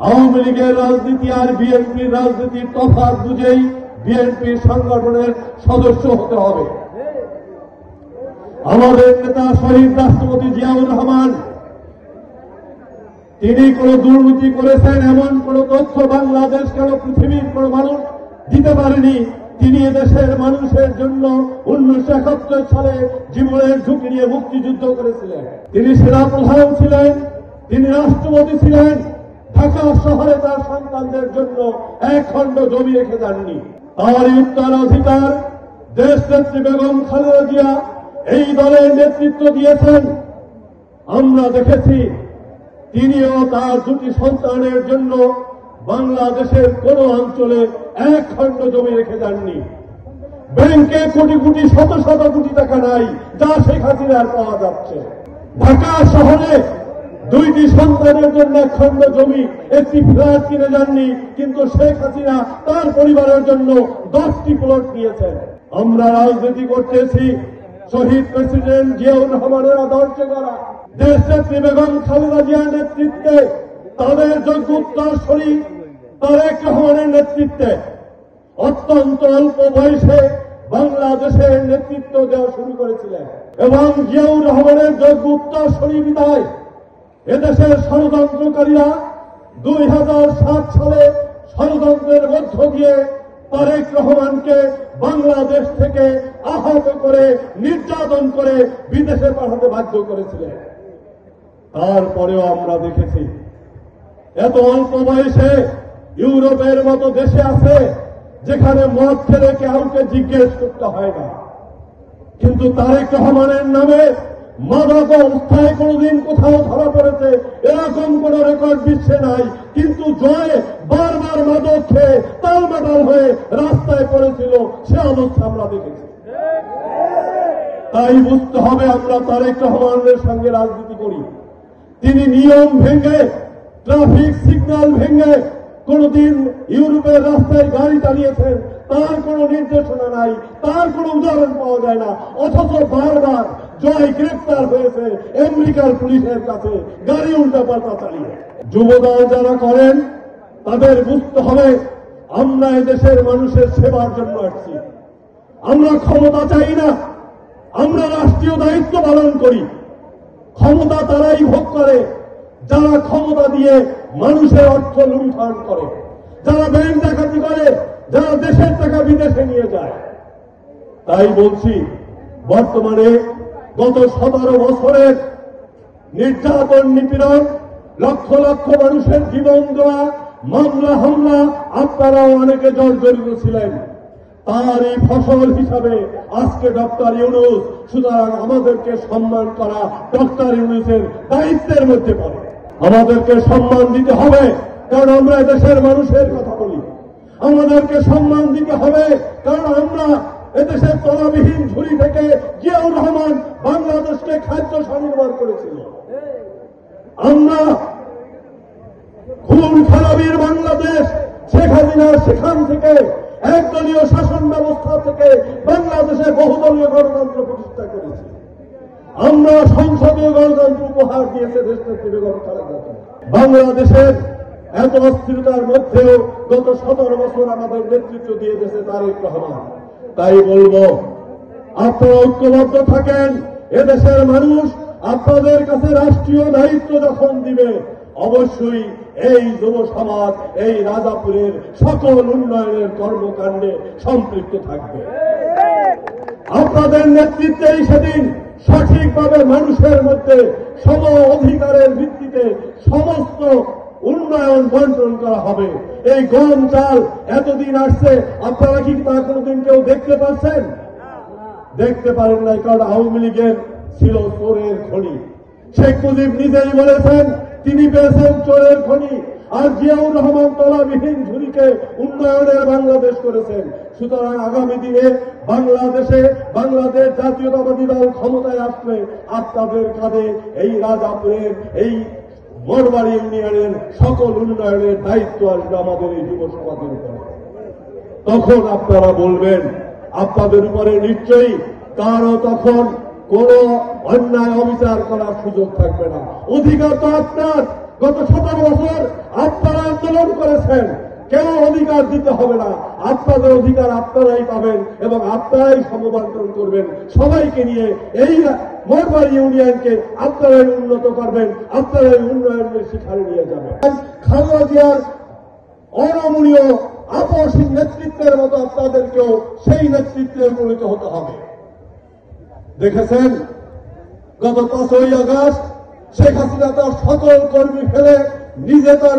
আওয়ামী লীগের রাজনীতি আর বিএনপির রাজনীতির তফাৎ বুঝেই বিএনপি সংগঠনের সদস্য হতে হবে। আমাদের নেতা শহীদ রাষ্ট্রপতি জিয়াউর রহমান, তিনি কোন দুর্নীতি করেছেন এমন কোন তথ্য বাংলাদেশ কেন পৃথিবীর কোন মানুষ দিতে পারেনি। তিনি এদেশের মানুষের জন্য 1971 সালে জীবনের ঝুঁকি নিয়ে মুক্তিযুদ্ধ করেছিলেন। তিনি সেনাপ্রধান ছিলেন, তিনি রাষ্ট্রপতি ছিলেন। ঢাকা শহরে তার সন্তানদের জন্য এক খণ্ড জমি রেখে যাননি। তারই উত্তরাধিকার দেশনেত্রী বেগম খালেদা জিয়া এই দলের নেতৃত্ব দিয়েছেন। আমরা দেখেছি তিনিও তার দুটি সন্তানের জন্য বাংলাদেশের কোন অঞ্চলে এক খণ্ড জমি রেখে যাননি। ব্যাংকে কোটি কোটি শত শত কোটি টাকা নাই, যা শেখ হাসিনার পাওয়া যাচ্ছে। ঢাকা শহরে দুইটি সন্তানের জন্য এক খণ্ড জমি, একটি ফ্ল্যাট কিনে যাননি, কিন্তু শেখ হাসিনা তার পরিবারের জন্য 10টি প্লট নিয়েছেন। আমরা রাজনীতি করতেছি শহীদ প্রেসিডেন্ট জিয়াউর রহমানের আদর্শে করা, দেশনেত্রী বেগম খালেদা জিয়ার নেতৃত্বে, তাদের যোগ্য উত্তরসূরি তারেক রহমানের নেতৃত্বে অত্যন্ত অল্প বয়সে বাংলাদেশের নেতৃত্ব দেওয়া শুরু করেছিলেন এবং জিয়াউর রহমানের যোগ্য উত্তরসূরি বিদায় এদেশের ষড়যন্ত্রকারীরা 2007 সালে ষড়যন্ত্রের মধ্য দিয়ে তারেক রহমানকে বাংলাদেশ থেকে আহত করে নির্যাতন করে বিদেশে পাঠাতে বাধ্য করেছিলেন। তারপরেও আমরা দেখেছি এত অল্প বয়সে ইউরোপের মতো দেশে আছে যেখানে মদ খেলে কাউকে জিজ্ঞেস করতে হয় না, কিন্তু তারেক রহমানের নামে মাদক অবস্থায় কোনদিন কোথাও ধরা পড়েছে এরকম কোন রেকর্ড বিশ্বে নাই, কিন্তু জয়ে বারবার মাদক খেয়ে তালমাটাল হয়ে রাস্তায় পড়েছিল, সে অবস্থা আমরা দেখেছি। তাই বুঝতে হবে আমরা তারেক রহমানের সঙ্গে রাজনীতি করি। তিনি নিয়ম ভেঙে, ট্রাফিক সিগন্যাল ভেঙে কোনদিন ইউরোপের রাস্তায় গাড়ি চালিয়েছেন, তার কোন নির্দেশনা নাই, তার কোন উদাহরণ পাওয়া যায় না, অথচ বারবার জয় গ্রেপ্তার হয়েছে আমেরিকার পুলিশের কাছে গাড়ি উল্টাপাল্টা চালিয়ে। যুবদল যারা করেন তাদের বুঝতে হবে আমরা এদেশের মানুষের সেবার জন্য আসছি। আমরা ক্ষমতা চাই না, আমরা রাষ্ট্রীয় দায়িত্ব পালন করি। ক্ষমতা তারাই ভোগ করে যারা ক্ষমতা দিয়ে মানুষের অর্থ লুণ্ঠন করে, যারা ব্যাংক ডাকাতি করে, যারা দেশের টাকা বিদেশে নিয়ে যায়। তাই বলছি বর্তমানে গত 17 বছরের নির্যাতন নিপীড়ন, লক্ষ লক্ষ মানুষের জীবন দেওয়া, মামলা হামলা আপনারাও অনেকে জর্জরিত ছিলেন। তার এই ফসল হিসাবে আজকে ডক্টর ইউনূস, সুতরাং আমাদেরকে সম্মান করা ডক্টর ইউনূসের দায়িত্বের মধ্যে পড়ে। আমাদেরকে সম্মান দিতে হবে, কারণ আমরা দেশের মানুষের কথা বলি। আমাদেরকে সম্মান দিতে হবে কারণ আমরা এদেশের তলাবিহীন ঝুড়ি থেকে জিয়াউর রহমান বাংলাদেশকে খাদ্য স্বনির্ভর করেছিল। আমরা খুন খারাপির বাংলাদেশ, শেখ হাসিনা সেখান থেকে একদলীয় শাসন ব্যবস্থা থেকে বাংলাদেশে বহুদলীয় গণতন্ত্র প্রতিষ্ঠা করেছি। আমরা সংসদীয় গণতন্ত্র উপহার দিয়েছে দেশনেত্রী বেগম খালেদা জিয়া। বাংলাদেশের এত অস্থিরতার মধ্যেও গত 17 বছর আমাদের নেতৃত্ব দিয়ে গেছে তারেক রহমান। তাই বলবো আপনারা ঐক্যবদ্ধ থাকেন। এদেশের মানুষ আপনাদের কাছে রাষ্ট্রীয় দায়িত্ব যখন দিবে অবশ্যই এই যুব সমাজ এই রাজাপুরের সকল উন্নয়নের কর্মকাণ্ডে সম্পৃক্ত থাকবে। আপনাদের নেতৃত্বেই সেদিন সঠিকভাবে মানুষের মধ্যে সম অধিকারের ভিত্তিতে সমস্ত উন্নয়ন বন্টন করা হবে। এই গম চাল এতদিন আসছে, আপনারা কি তা কোনদিন কেউ দেখতে পাচ্ছেন? দেখতে পারেন নাই, কারণ আওয়ামী লীগের ছিল চোরের খনি। শেখ মুজিব নিজেই বলেছেন তিনি পেয়েছেন চোরের খনি, আর জিয়াউর রহমান তলাবিহীন ঝুড়িকে উন্নয়নের বাংলাদেশ করেছেন। সুতরাং আগামী দিনে বাংলাদেশ জাতীয়তাবাদী দল ক্ষমতায় আসলে আপনাদের কাঁধে এই রাজাপুরের এই বড়বাড়ি ইউনিয়নের সকল উন্নয়নের দায়িত্ব আসবে আমাদের এই যুব সমাজের উপরে। তখন আপনারা বলবেন আপনাদের উপরে নিশ্চয়ই কারো তখন কোন অন্যায় অবিচার করার সুযোগ থাকবে না। অধিকার তো আপনার। গত 17 বছর আপনারা অর্জন করেছেন, কেন অধিকার দিতে হবে না? আপনাদের অধিকার আপনারাই পাবেন এবং আপনারাই সমবন্টন করবেন সবাইকে নিয়ে। এই মোরবাড়ি ইউনিয়নকে আপনারাই উন্নত করবেন, আপনারাই উন্নয়নের শিখরে নিয়ে যাবেন। খালেদা জিয়ার অনমনীয় আপসহীন নেতৃত্বের মতো আপনাদেরকেও সেই নেতৃত্বে উপনীত হতে হবে। দেখেছেন গত 5ই আগস্ট শেখ হাসিনা তার সকল কর্মী ফেলে নিজে তার